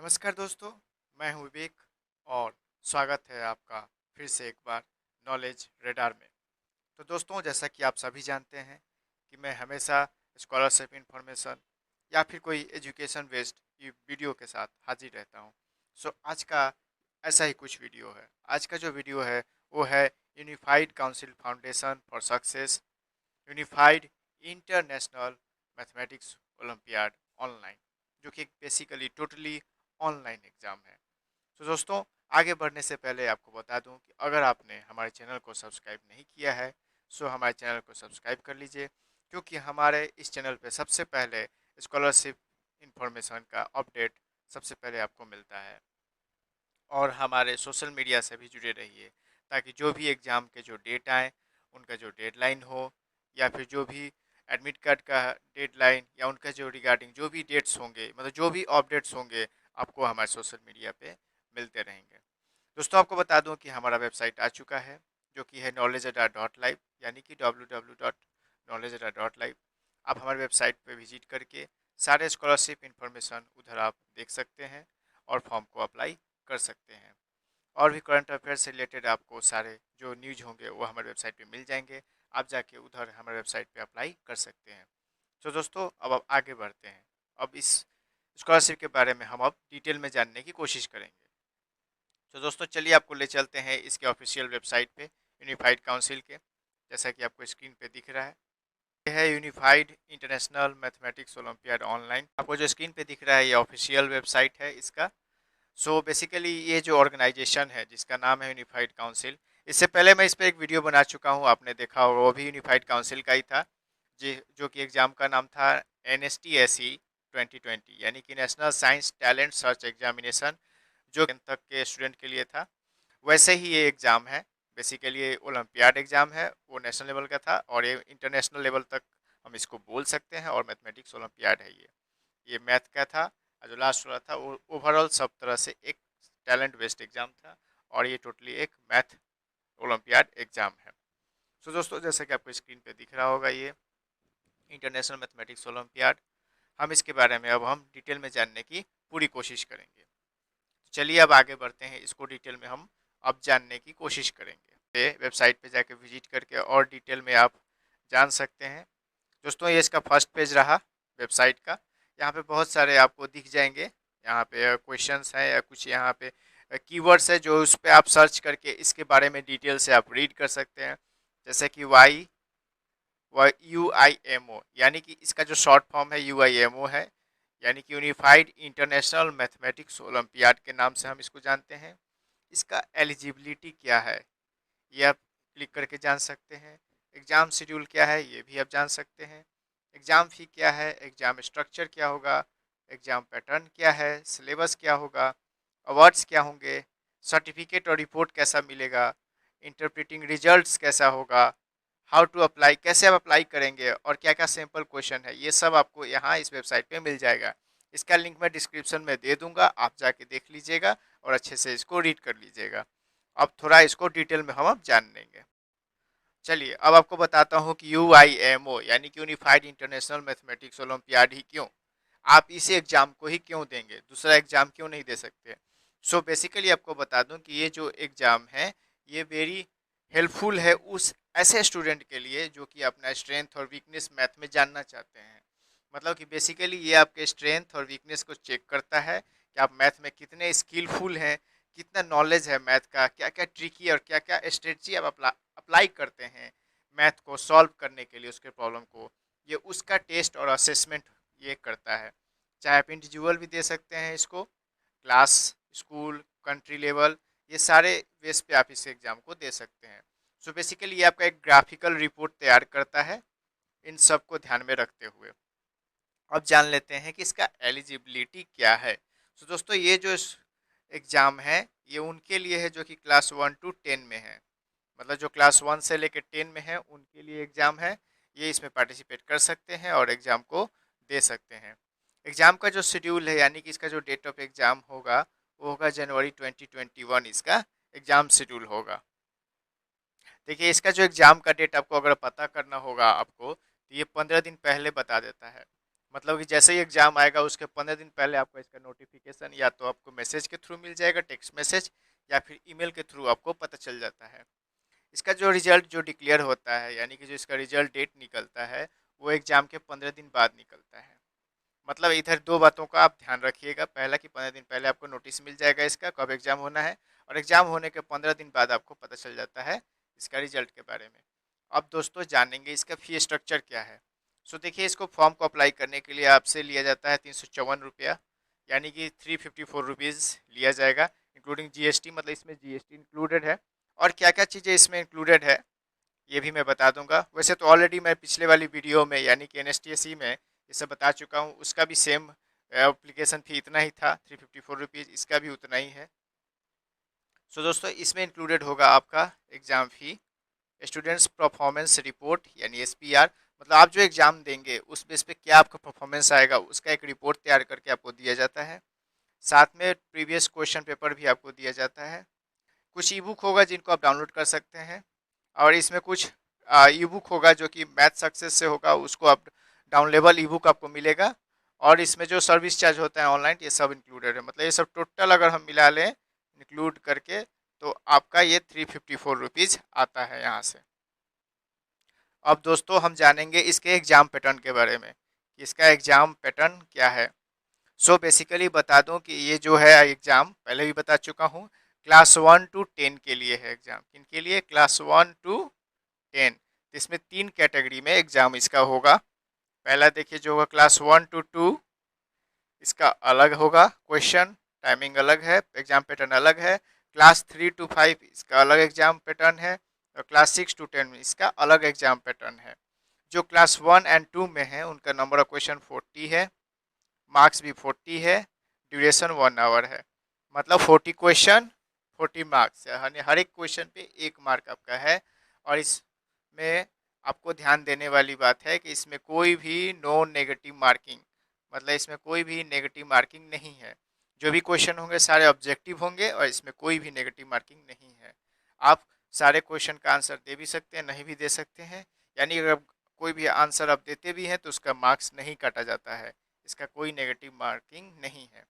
नमस्कार दोस्तों, मैं हूं विवेक और स्वागत है आपका फिर से एक बार नॉलेज रेडार में। तो दोस्तों, जैसा कि आप सभी जानते हैं कि मैं हमेशा स्कॉलरशिप इंफॉर्मेशन या फिर कोई एजुकेशन बेस्ड वीडियो के साथ हाजिर रहता हूं। आज का ऐसा ही कुछ वीडियो है। आज का जो वीडियो है वो है unified council foundation for success unified international mathematics olympiad online, जो कि बेसिकली टोटली ऑनलाइन एग्ज़ाम है। तो दोस्तों, आगे बढ़ने से पहले आपको बता दूं कि अगर आपने हमारे चैनल को सब्सक्राइब नहीं किया है हमारे चैनल को सब्सक्राइब कर लीजिए, क्योंकि हमारे इस चैनल पे सबसे पहले स्कॉलरशिप इंफॉर्मेशन का अपडेट सबसे पहले आपको मिलता है। और हमारे सोशल मीडिया से भी जुड़े रहिए, ताकि जो भी एग्ज़ाम के जो डेट आए उनका जो डेडलाइन हो, या फिर जो भी एडमिट कार्ड का डेडलाइन या उनका जो रिगार्डिंग जो भी डेट्स होंगे, मतलब जो भी अपडेट्स होंगे, आपको हमारे सोशल मीडिया पे मिलते रहेंगे। दोस्तों, आपको बता दूं कि हमारा वेबसाइट आ चुका है, जो कि है knowledgeadda.live, यानी कि www.knowledgeadda.live। आप हमारे वेबसाइट पे विजिट करके सारे स्कॉलरशिप इंफॉर्मेशन उधर आप देख सकते हैं और फॉर्म को अप्लाई कर सकते हैं। और भी करंट अफेयर से रिलेटेड आपको सारे जो न्यूज होंगे वो हमारे वेबसाइट पे मिल जाएंगे। आप जाके उधर हमारे वेबसाइट पे अप्लाई कर सकते हैं। तो दोस्तों, अब आप आगे बढ़ते हैं। अब इस स्कॉलरशिप के बारे में हम अब डिटेल में जानने की कोशिश करेंगे। तो दोस्तों, चलिए आपको ले चलते हैं इसके ऑफिशियल वेबसाइट पे, यूनिफाइड काउंसिल के, जैसा कि आपको स्क्रीन पे दिख रहा है। ये है unified international mathematics olympiad online. आपको जो स्क्रीन पे दिख रहा है ये ऑफिशियल वेबसाइट है इसका। बेसिकली ये जो ऑर्गेनाइजेशन है जिसका नाम है यूनिफाइड काउंसिल, इससे पहले मैं इस पर एक वीडियो बना चुका हूँ, आपने देखा होगा, वो भी यूनिफाइड काउंसिल का ही था, जी, जो कि एग्ज़ाम का नाम था NSTSE 2020, यानी कि national science talent search examination, जो 10th तक के स्टूडेंट के लिए था। वैसे ही ये एग्ज़ाम है, बेसिकली ये ओलंपियाड एग्ज़ाम है, वो नेशनल लेवल का था और ये इंटरनेशनल लेवल तक हम इसको बोल सकते हैं। और मैथमेटिक्स ओलंपियाड है ये मैथ का था। और जो लास्ट वाला था वो ओवरऑल सब तरह से एक टैलेंट बेस्ड एग्ज़ाम था, और ये टोटली एक मैथ ओलंपियाड एग्ज़ाम है। दोस्तों, जैसा कि आपको स्क्रीन पे दिख रहा होगा, ये इंटरनेशनल मैथमेटिक्स ओलंपियाड, हम इसके बारे में अब हम डिटेल में जानने की पूरी कोशिश करेंगे। चलिए अब आगे बढ़ते हैं, इसको डिटेल में हम अब जानने की कोशिश करेंगे। वेबसाइट पे जाके विजिट करके और डिटेल में आप जान सकते हैं। दोस्तों, ये इसका फर्स्ट पेज रहा वेबसाइट का। यहाँ पे बहुत सारे आपको दिख जाएंगे, यहाँ पे क्वेश्चंस हैं या कुछ यहाँ पे कीवर्ड्स है, जो उस पर आप सर्च करके इसके बारे में डिटेल से आप रीड कर सकते हैं। जैसे कि UIMO, यानी कि इसका जो शॉर्ट फॉर्म है UIMO है, यानी कि यूनिफाइड इंटरनेशनल मैथमेटिक्स ओलंपियाड के नाम से हम इसको जानते हैं। इसका एलिजिबिलिटी क्या है ये आप क्लिक करके जान सकते हैं। एग्ज़ाम शेड्यूल क्या है ये भी आप जान सकते हैं। एग्ज़ाम फी क्या है, एग्ज़ाम स्ट्रक्चर क्या होगा, एग्ज़ाम पैटर्न क्या है, सिलेबस क्या होगा, अवार्ड्स क्या होंगे, सर्टिफिकेट और रिपोर्ट कैसा मिलेगा, इंटरप्रेटिंग रिजल्ट्स कैसा होगा, हाउ टू अप्लाई, कैसे आप अप्लाई करेंगे, और क्या क्या सैम्पल क्वेश्चन है, ये सब आपको यहाँ इस वेबसाइट पे मिल जाएगा। इसका लिंक मैं डिस्क्रिप्शन में दे दूंगा, आप जाके देख लीजिएगा और अच्छे से इसको रीड कर लीजिएगा। अब थोड़ा इसको डिटेल में हम अब जान लेंगे। चलिए अब आपको बताता हूँ कि UIMO यानी कि यूनिफाइड इंटरनेशनल मैथमेटिक्स ओलंपियाड ही क्यों, आप इस एग्जाम को ही क्यों देंगे, दूसरा एग्जाम क्यों नहीं दे सकते। बेसिकली आपको बता दूं कि ये जो एग्जाम है ये वेरी हेल्पफुल है उस ऐसे स्टूडेंट के लिए जो कि अपना स्ट्रेंथ और वीकनेस मैथ में जानना चाहते हैं। मतलब कि बेसिकली ये आपके स्ट्रेंथ और वीकनेस को चेक करता है कि आप मैथ में कितने स्किलफुल हैं, कितना नॉलेज है मैथ का, क्या क्या ट्रिकी और क्या क्या स्ट्रेटजी आप अप्लाई करते हैं मैथ को सॉल्व करने के लिए, उसके प्रॉब्लम को। ये उसका टेस्ट और असेसमेंट ये करता है। चाहे आप इंडिविजुअल भी दे सकते हैं इसको, क्लास, स्कूल, कंट्री लेवल, ये सारे बेस पे आप इस एग्ज़ाम को दे सकते हैं। बेसिकली ये आपका एक ग्राफिकल रिपोर्ट तैयार करता है इन सब को ध्यान में रखते हुए। अब जान लेते हैं कि इसका एलिजिबिलिटी क्या है। दोस्तों, ये जो एग्ज़ाम है ये उनके लिए है जो कि क्लास 1 to 10 में है, मतलब जो क्लास 1 से लेकर 10 में है उनके लिए एग्ज़ाम है। ये इसमें पार्टिसिपेट कर सकते हैं और एग्ज़ाम को दे सकते हैं। एग्ज़ाम का जो शेड्यूल है, यानी कि इसका जो डेट ऑफ एग्ज़ाम होगा वो होगा जनवरी 2021, इसका एग्ज़ाम शेड्यूल होगा। देखिए, इसका जो एग्ज़ाम का डेट आपको अगर पता करना होगा आपको, तो ये 15 दिन पहले बता देता है। मतलब कि जैसे ही एग्ज़ाम आएगा उसके 15 दिन पहले आपको इसका नोटिफिकेशन या तो आपको मैसेज के थ्रू मिल जाएगा, टेक्स्ट मैसेज, या फिर ईमेल के थ्रू आपको पता चल जाता है। इसका जो रिजल्ट जो डिक्लेयर होता है, यानी कि जो इसका रिजल्ट डेट निकलता है, वो एग्ज़ाम के 15 दिन बाद निकलता है। मतलब इधर दो बातों का आप ध्यान रखिएगा। पहला कि 15 दिन पहले आपको नोटिस मिल जाएगा इसका कब एग्ज़ाम होना है, और एग्ज़ाम होने के 15 दिन बाद आपको पता चल जाता है इसका रिजल्ट के बारे में। अब दोस्तों जानेंगे इसका फ़ी स्ट्रक्चर क्या है। सो देखिए, इसको फॉर्म को अप्लाई करने के लिए आपसे लिया जाता है 354 रुपया, यानी कि 354 रुपीज़ लिया जाएगा, इंक्लूडिंग जीएसटी। मतलब इसमें जीएसटी इंक्लूडेड है। और क्या क्या चीज़ें इसमें इंक्लूडेड है ये भी मैं बता दूंगा। वैसे तो ऑलरेडी मैं पिछले वाली वीडियो में यानी कि एनएसटीएससी में ये सब बता चुका हूँ, उसका भी सेम एप्लीकेशन फ़ी इतना ही था 354 रुपीज़, इसका भी उतना ही है। सो दोस्तों इसमें इंक्लूडेड होगा आपका एग्ज़ाम फ़ी, स्टूडेंट्स परफॉर्मेंस रिपोर्ट यानी एसपीआर। मतलब आप जो एग्ज़ाम देंगे उस बेस पे क्या आपका परफॉर्मेंस आएगा उसका एक रिपोर्ट तैयार करके आपको दिया जाता है। साथ में प्रीवियस क्वेश्चन पेपर भी आपको दिया जाता है। कुछ ई बुक होगा जिनको आप डाउनलोड कर सकते हैं, और इसमें कुछ ई बुक होगा जो कि मैथ सक्सेस से होगा, उसको आप डाउनलेबल ई बुक आपको मिलेगा। और इसमें जो सर्विस चार्ज होता है ऑनलाइन, ये सब इंक्लूडेड है। मतलब ये सब टोटल अगर हम मिला लें इंक्लूड करके, तो आपका ये 354 रुपीज़ आता है यहाँ से। अब दोस्तों हम जानेंगे इसके एग्ज़ाम पैटर्न के बारे में कि इसका एग्ज़ाम पैटर्न क्या है। सो बेसिकली बता दूं कि ये जो है एग्ज़ाम पहले भी बता चुका हूँ, क्लास 1 to 10 के लिए है एग्ज़ाम। किन के लिए? Class 1 to 10। तो इसमें 3 कैटेगरी में एग्ज़ाम इसका होगा। पहला देखिए जो होगा क्लास 1 to 2, इसका अलग होगा क्वेश्चन, टाइमिंग अलग है, एग्ज़ाम पैटर्न अलग है। क्लास 3 to 5 इसका अलग एग्ज़ाम पैटर्न है, और क्लास 6 to 10 इसका अलग एग्ज़ाम पैटर्न है। जो क्लास 1 and 2 में है उनका नंबर ऑफ क्वेश्चन 40 है, मार्क्स भी 40 है, ड्यूरेशन 1 आवर है। मतलब 40 क्वेश्चन 40 मार्क्स, यानी हर एक क्वेश्चन पे 1 मार्क आपका है। और इसमें आपको ध्यान देने वाली बात है कि इसमें कोई भी नो नेगेटिव मार्किंग, मतलब इसमें कोई भी नेगेटिव मार्किंग नहीं है। जो भी क्वेश्चन होंगे सारे ऑब्जेक्टिव होंगे, और इसमें कोई भी नेगेटिव मार्किंग नहीं है। आप सारे क्वेश्चन का आंसर दे भी सकते हैं, नहीं भी दे सकते हैं। यानी अगर कोई भी आंसर आप देते भी हैं तो उसका मार्क्स नहीं काटा जाता है, इसका कोई नेगेटिव मार्किंग नहीं है।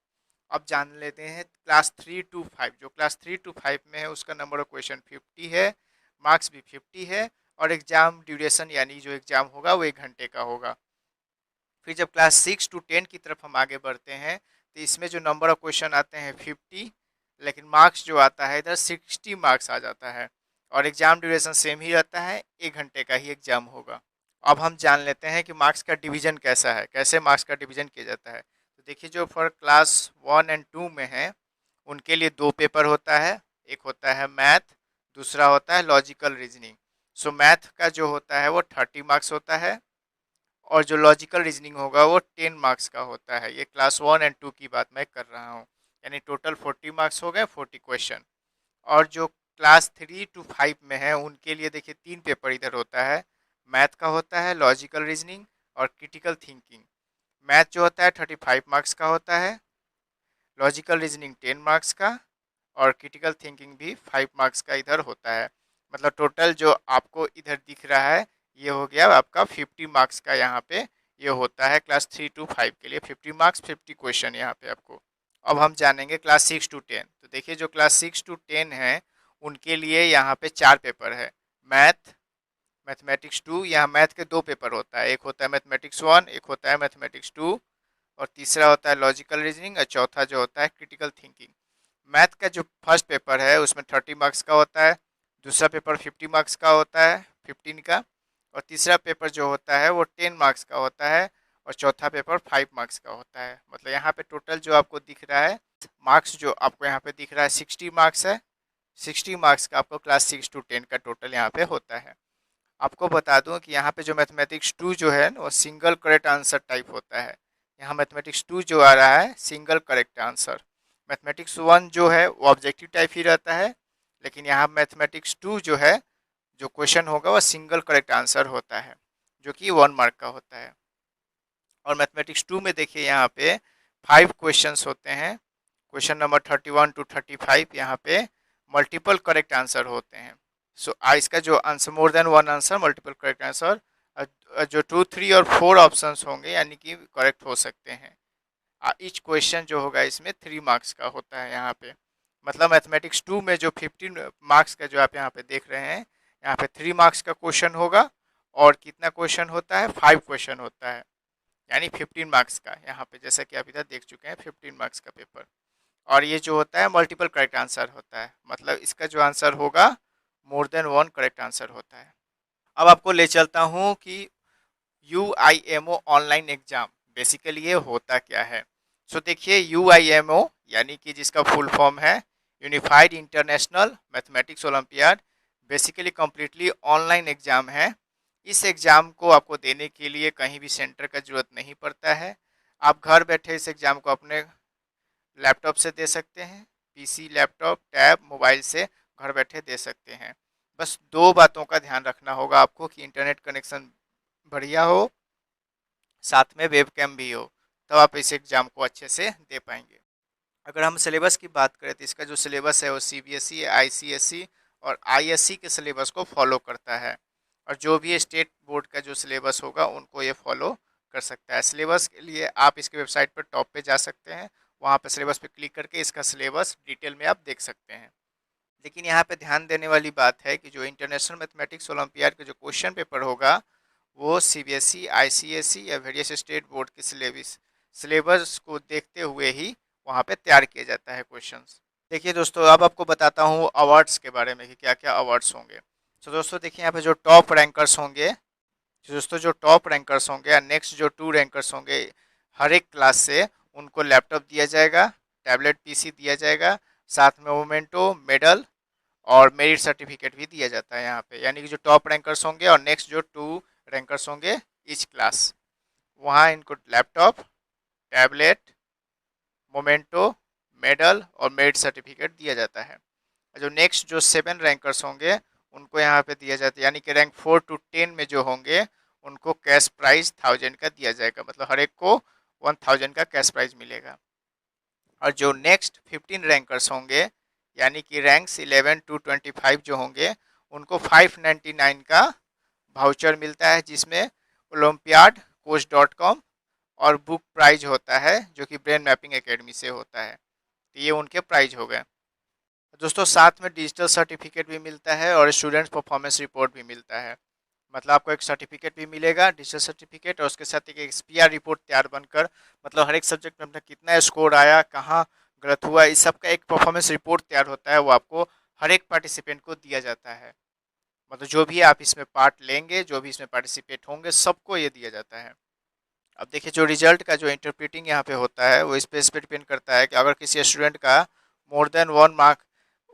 अब जान लेते हैं क्लास 3 to 5। जो क्लास 3 to 5 में है उसका नंबर ऑफ क्वेश्चन 50 है, मार्क्स भी 50 है, और एग्ज़ाम ड्यूरेशन यानी जो एग्ज़ाम होगा वो 1 घंटे का होगा। फिर जब क्लास 6 to 10 की तरफ हम आगे बढ़ते हैं तो इसमें जो नंबर ऑफ क्वेश्चन आते हैं 50, लेकिन मार्क्स जो आता है इधर 60 मार्क्स आ जाता है, और एग्ज़ाम ड्यूरेशन सेम ही रहता है, 1 घंटे का ही एग्ज़ाम होगा। अब हम जान लेते हैं कि मार्क्स का डिवीज़न कैसा है, कैसे मार्क्स का डिवीज़न किया जाता है। तो देखिए जो फॉर क्लास 1 and 2 में है उनके लिए 2 पेपर होता है, एक होता है मैथ, दूसरा होता है लॉजिकल रीजनिंग। सो मैथ का जो होता है वो 30 मार्क्स होता है, और जो लॉजिकल रीजनिंग होगा वो 10 मार्क्स का होता है। ये क्लास 1 and 2 की बात मैं कर रहा हूँ, यानी टोटल 40 मार्क्स हो गए, 40 क्वेश्चन। और जो क्लास 3 to 5 में है उनके लिए देखिए 3 पेपर इधर होता है, मैथ का होता है, लॉजिकल रीजनिंग और क्रिटिकल थिंकिंग। मैथ जो होता है 35 मार्क्स का होता है, लॉजिकल रीजनिंग 10 मार्क्स का, और क्रिटिकल थिंकिंग भी 5 मार्क्स का इधर होता है। मतलब टोटल जो आपको इधर दिख रहा है ये हो गया आपका 50 मार्क्स का, यहाँ पे ये होता है क्लास 3 to 5 के लिए 50 मार्क्स, 50 क्वेश्चन यहाँ पे आपको। अब हम जानेंगे क्लास 6 to 10। तो देखिए जो क्लास 6 to 10 है उनके लिए यहाँ पे 4 पेपर है, मैथ, मैथमेटिक्स 2। यहाँ मैथ के 2 पेपर होता है, एक होता है मैथमेटिक्स 1, एक होता है मैथमेटिक्स 2, और तीसरा होता है लॉजिकल रीजनिंग, और चौथा जो होता है क्रिटिकल थिंकिंग। मैथ का जो फर्स्ट पेपर है उसमें 30 मार्क्स का होता है, दूसरा पेपर 50 मार्क्स का होता है, 15 का, और तीसरा पेपर जो होता है वो 10 मार्क्स का होता है, और चौथा पेपर 5 मार्क्स का होता है। मतलब यहाँ पे टोटल जो आपको दिख रहा है मार्क्स, जो आपको यहाँ पे दिख रहा है 60 मार्क्स है। 60 मार्क्स का आपको क्लास 6 to 10 का टोटल यहाँ पे होता है। आपको बता दूं कि यहाँ पे जो मैथमेटिक्स 2 जो है वो सिंगल करेक्ट आंसर टाइप होता है। यहाँ मैथमेटिक्स 2 जो आ रहा है सिंगल करेक्ट आंसर। मैथमेटिक्स 1 जो है वो ऑब्जेक्टिव टाइप ही रहता है, लेकिन यहाँ मैथमेटिक्स 2 जो है जो क्वेश्चन होगा वो सिंगल करेक्ट आंसर होता है, जो कि 1 मार्क का होता है। और मैथमेटिक्स 2 में देखिए यहाँ पे 5 क्वेश्चंस होते हैं, क्वेश्चन नंबर 31 to 35 यहाँ पे मल्टीपल करेक्ट आंसर होते हैं। सो इसका जो answer more than one answer multiple correct answer जो 2, 3 और 4 ऑप्शंस होंगे यानी कि करेक्ट हो सकते हैं। ईच क्वेश्चन जो होगा इसमें 3 मार्क्स का होता है यहाँ पे। मतलब मैथमेटिक्स 2 में जो 15 मार्क्स का जो आप यहाँ पे देख रहे हैं, यहाँ पे 3 मार्क्स का क्वेश्चन होगा। और कितना क्वेश्चन होता है, 5 क्वेश्चन होता है, यानी 15 मार्क्स का। यहाँ पे जैसा कि आप इधर देख चुके हैं 15 मार्क्स का पेपर। और ये जो होता है मल्टीपल करेक्ट आंसर होता है, मतलब इसका जो आंसर होगा मोर देन 1 करेक्ट आंसर होता है। अब आपको ले चलता हूँ कि UIMO ऑनलाइन एग्जाम बेसिकली ये होता क्या है। सो देखिए, UIMO यानी कि जिसका फुल फॉर्म है unified international mathematics olympiad, basically completely online exam है। इस एग्ज़ाम को आपको देने के लिए कहीं भी सेंटर का ज़रूरत नहीं पड़ता है। आप घर बैठे इस एग्ज़ाम को अपने लैपटॉप से दे सकते हैं, PC, लैपटॉप, टैब, मोबाइल से घर बैठे दे सकते हैं। बस 2 बातों का ध्यान रखना होगा आपको कि इंटरनेट कनेक्शन बढ़िया हो, साथ में वेब कैम भी हो, तब आप इस एग्ज़ाम को अच्छे से दे पाएंगे। अगर हम सिलेबस की बात करें तो इसका जो सिलेबस है वो CBSE, ICSE और ISC के सिलेबस को फॉलो करता है। और जो भी स्टेट बोर्ड का जो सिलेबस होगा उनको ये फॉलो कर सकता है। सिलेबस के लिए आप इसके वेबसाइट पर टॉप पे जा सकते हैं, वहाँ पर सिलेबस पे क्लिक करके इसका सिलेबस डिटेल में आप देख सकते हैं। लेकिन यहाँ पे ध्यान देने वाली बात है कि जो इंटरनेशनल मैथमेटिक्स ओलंपियाड का जो क्वेश्चन पेपर होगा वो CBSE, ICSE या वेरियस स्टेट बोर्ड के सिलेबस को देखते हुए ही वहाँ पे तैयार किया जाता है क्वेश्चंस। देखिए दोस्तों, अब आपको बताता हूँ अवार्ड्स के बारे में कि क्या क्या अवार्ड्स होंगे। तो दोस्तों देखिए, यहाँ पे जो टॉप रैंकर्स होंगे, जो टॉप रैंकर्स होंगे या नेक्स्ट जो 2 रैंकर्स होंगे, हर एक क्लास से उनको लैपटॉप दिया जाएगा, टैबलेट PC दिया जाएगा, साथ में मोमेंटो, मेडल और मेरिट सर्टिफिकेट भी दिया जाता है यहाँ पे। यानी कि जो टॉप रैंकर्स होंगे और नेक्स्ट जो 2 रैंकर्स होंगे ईच क्लास, वहाँ इनको लैपटॉप, टैबलेट, मोमेंटो, मेडल और मेरिट सर्टिफिकेट दिया जाता है। जो नेक्स्ट जो 7 रैंकर्स होंगे उनको यहाँ पे दिया जाता है, यानी कि रैंक 4 to 10 में जो होंगे उनको कैश प्राइज 1000 का दिया जाएगा, मतलब हर एक को 1000 का कैश प्राइज मिलेगा। और जो नेक्स्ट 15 रैंकर्स होंगे यानी कि रैंक्स 11 to 25 जो होंगे उनको 599 का वाउचर मिलता है, जिसमें olympiadcoach.com और बुक प्राइज होता है जो कि ब्रेन मैपिंग एकेडमी से होता है। तो ये उनके प्राइज हो गए दोस्तों। साथ में डिजिटल सर्टिफिकेट भी मिलता है और स्टूडेंट्स परफॉर्मेंस रिपोर्ट भी मिलता है। मतलब आपको एक सर्टिफिकेट भी मिलेगा, डिजिटल सर्टिफिकेट, और उसके साथ एक XPR रिपोर्ट तैयार बनकर, मतलब हर एक सब्जेक्ट में अपना कितना स्कोर आया, कहाँ गलत हुआ, इस सब का एक परफॉर्मेंस रिपोर्ट तैयार होता है, वो आपको हर एक पार्टिसिपेंट को दिया जाता है। मतलब जो भी आप इसमें पार्ट लेंगे, जो भी इसमें पार्टिसिपेट होंगे, सबको ये दिया जाता है। अब देखिए, जो रिजल्ट का जो इंटरप्रेटिंग यहाँ पे होता है वो इस पे डिपेंड करता है कि अगर किसी स्टूडेंट का more than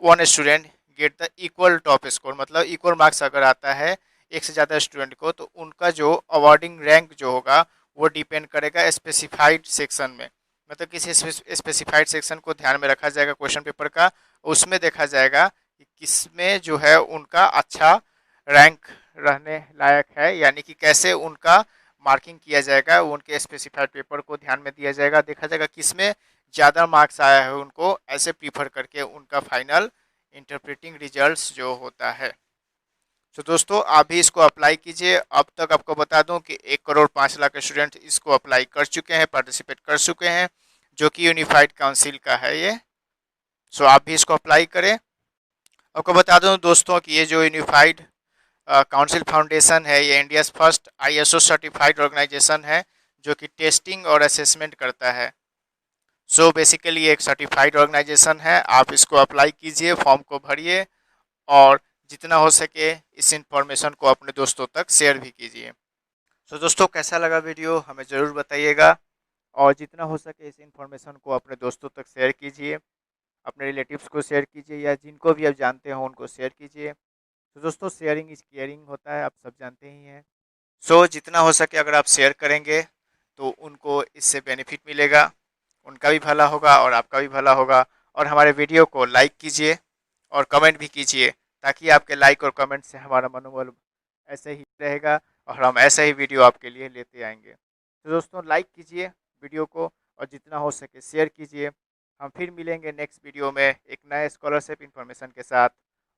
1 student get the equal top score, मतलब इक्वल मार्क्स अगर आता है एक से ज़्यादा स्टूडेंट को, तो उनका जो अवार्डिंग रैंक जो होगा वो डिपेंड करेगा स्पेसिफाइड सेक्शन में। मतलब किसी स्पेसिफाइड सेक्शन को ध्यान में रखा जाएगा क्वेश्चन पेपर का, उसमें देखा जाएगा कि किसमें जो है उनका अच्छा रैंक रहने लायक है, यानी कि कैसे उनका मार्किंग किया जाएगा, उनके स्पेसिफाइड पेपर को ध्यान में दिया जाएगा, देखा जाएगा किसमें ज़्यादा मार्क्स आया है, उनको ऐसे प्रीफर करके उनका फाइनल इंटरप्रेटिंग रिजल्ट्स जो होता है। तो दोस्तों आप भी इसको अप्लाई कीजिए। अब तक आपको बता दूं कि 1,05,00,000 स्टूडेंट इसको अप्लाई कर चुके हैं, पार्टिसिपेट कर चुके हैं, जो कि यूनिफाइड काउंसिल का है ये। सो आप भी इसको अप्लाई करें। आपको बता दूं दोस्तों कि ये जो यूनिफाइड काउंसिल फाउंडेशन है, ये India first ISO certified organisation है जो कि टेस्टिंग और असेसमेंट करता है। सो बेसिकली एक सर्टिफाइड ऑर्गेनाइजेशन है। आप इसको अप्लाई कीजिए, फॉर्म को भरिए और जितना हो सके इस इंफॉर्मेशन को अपने दोस्तों तक शेयर भी कीजिए। सो दोस्तों, कैसा लगा वीडियो हमें ज़रूर बताइएगा, और जितना हो सके इस इंफॉर्मेशन को अपने दोस्तों तक शेयर कीजिए, अपने रिलेटिव्स को शेयर कीजिए, या जिनको भी आप जानते हो उनको शेयर कीजिए। तो दोस्तों, शेयरिंग इज़ केयरिंग होता है, आप सब जानते ही हैं। सो जितना हो सके अगर आप शेयर करेंगे तो उनको इससे बेनिफिट मिलेगा, उनका भी भला होगा और आपका भी भला होगा। और हमारे वीडियो को लाइक कीजिए और कमेंट भी कीजिए, ताकि आपके लाइक और कमेंट से हमारा मनोबल ऐसे ही रहेगा और हम ऐसे ही वीडियो आपके लिए लेते आएंगे। तो दोस्तों, लाइक कीजिए वीडियो को और जितना हो सके शेयर कीजिए। हम फिर मिलेंगे नेक्स्ट वीडियो में एक नए स्कॉलरशिप इन्फॉर्मेशन के साथ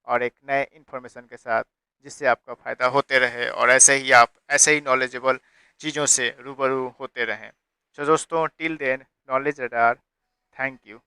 और एक नए इन्फॉर्मेशन के साथ। जिससे आपका फ़ायदा होते रहे और ऐसे ही आप ऐसे ही नॉलेजेबल चीज़ों से रूबरू होते रहें। तो दोस्तों, till then, knowledge radar, thank you.